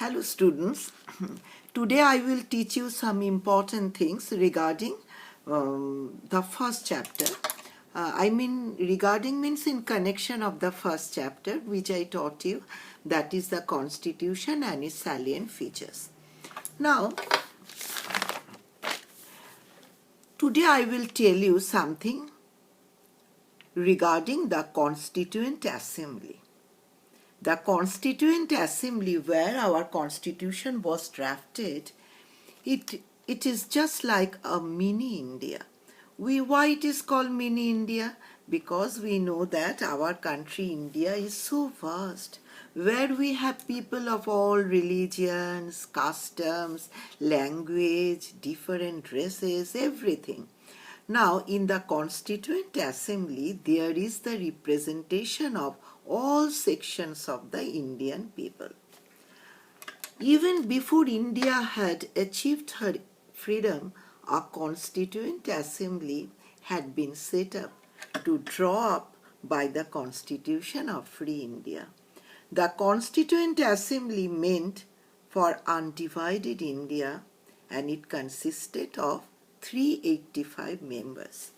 Hello students, today I will teach you some important things regarding the first chapter. Regarding means in connection of the first chapter which I taught you, that is the Constitution and its salient features. Now, today I will tell you something regarding the Constituent Assembly. The Constituent Assembly where our Constitution was drafted, it is just like a mini India. Why it is called mini India? Because we know that our country India is so vast, where we have people of all religions, customs, language, different races, everything. Now, in the Constituent Assembly, there is the representation of all sections of the Indian people. Even before India had achieved her freedom, a Constituent Assembly had been set up to draw up by the Constitution of Free India. The Constituent Assembly meant for undivided India, and it consisted of 385 members.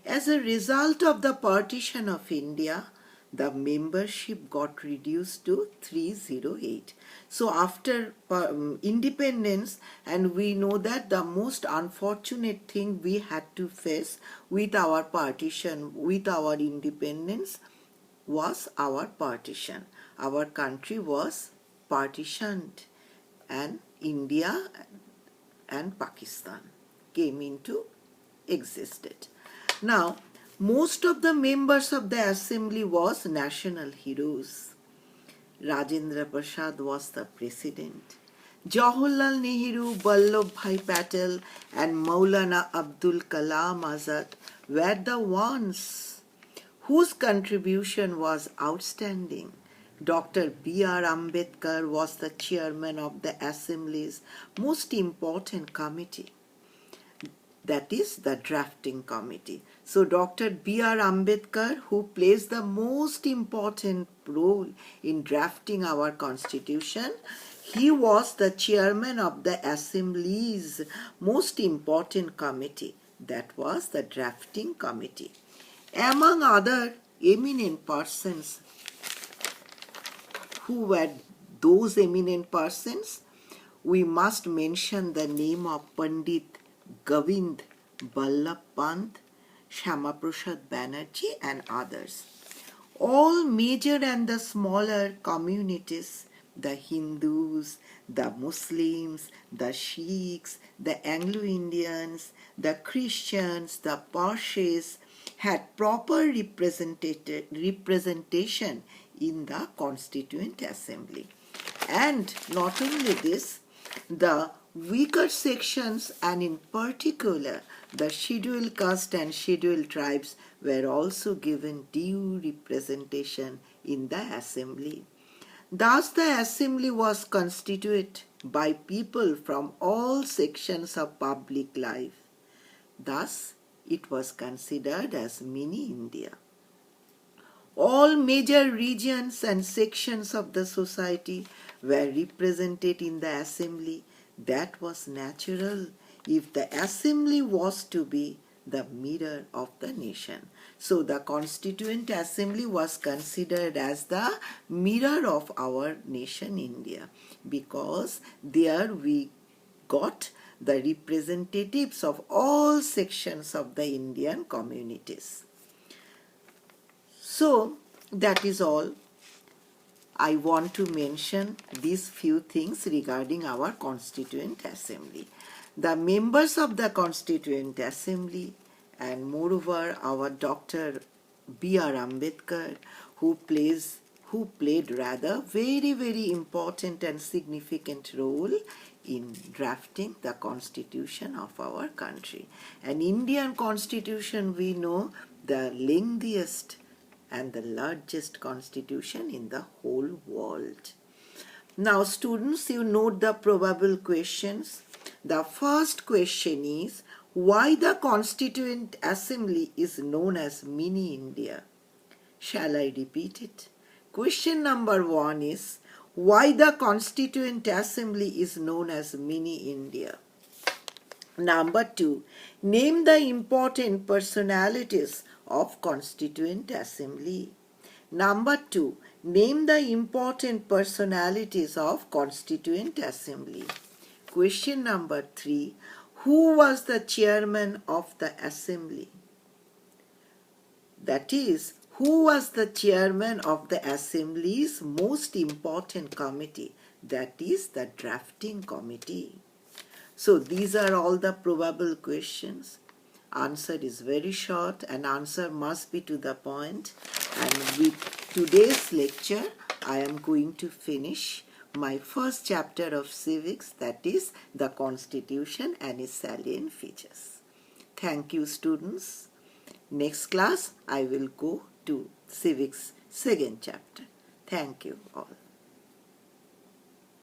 As a result of the partition of India, the membership got reduced to 308. So after independence, and we know that the most unfortunate thing we had to face with our partition, with our independence, was our partition. Our country was partitioned, and India and Pakistan came into existed. Now, most of the members of the assembly was national heroes. Rajendra Prasad was the president. Jawaharlal Nehru, Vallabhbhai Patel and Maulana Abdul Kalam Azad were the ones whose contribution was outstanding. Dr. B.R. Ambedkar was the chairman of the Assembly's most important committee, that is the drafting committee. So Dr. B.R. Ambedkar, who plays the most important role in drafting our constitution, he was the chairman of the Assembly's most important committee, that was the drafting committee. Among other eminent persons, who were those eminent persons? We must mention the name of Pandit Govind Ballabh Pant, Shyama Prasad Banerjee and others. All major and the smaller communities, the Hindus, the Muslims, the Sikhs, the Anglo-Indians, the Christians, the Parsis, had proper representation in the Constituent Assembly. And not only this, the weaker sections, and in particular the scheduled caste and scheduled tribes, were also given due representation in the assembly. Thus the assembly was constituted by people from all sections of public life. Thus it was considered as mini India. All major regions and sections of the society were represented in the assembly. That was natural if the assembly was to be the mirror of the nation. So the Constituent Assembly was considered as the mirror of our nation India, because there we got the representatives of all sections of the Indian communities. So that is all. I want to mention these few things regarding our Constituent Assembly. The members of the Constituent Assembly, and moreover our Dr. B.R. Ambedkar, who played rather very important and significant role in drafting the constitution of our country. An Indian constitution, we know, the lengthiest and the largest constitution in the whole world. Now students, you note the probable questions. The first question is, why the Constituent Assembly is known as mini India? Shall I repeat it? Question number 1 is, Why the Constituent Assembly is known as Mini India. Number 2, name the important personalities of Constituent Assembly. Number 2, name the important personalities of Constituent Assembly. Question number 3, who was the chairman of the Assembly? That is, who was the chairman of the Assembly's most important committee? That is the drafting committee. So these are all the probable questions. Answer is very short and answer must be to the point. And with today's lecture, I am going to finish my first chapter of civics, that is the Constitution and its salient features. Thank you, students. Next class, I will go to civics second chapter. Thank you all.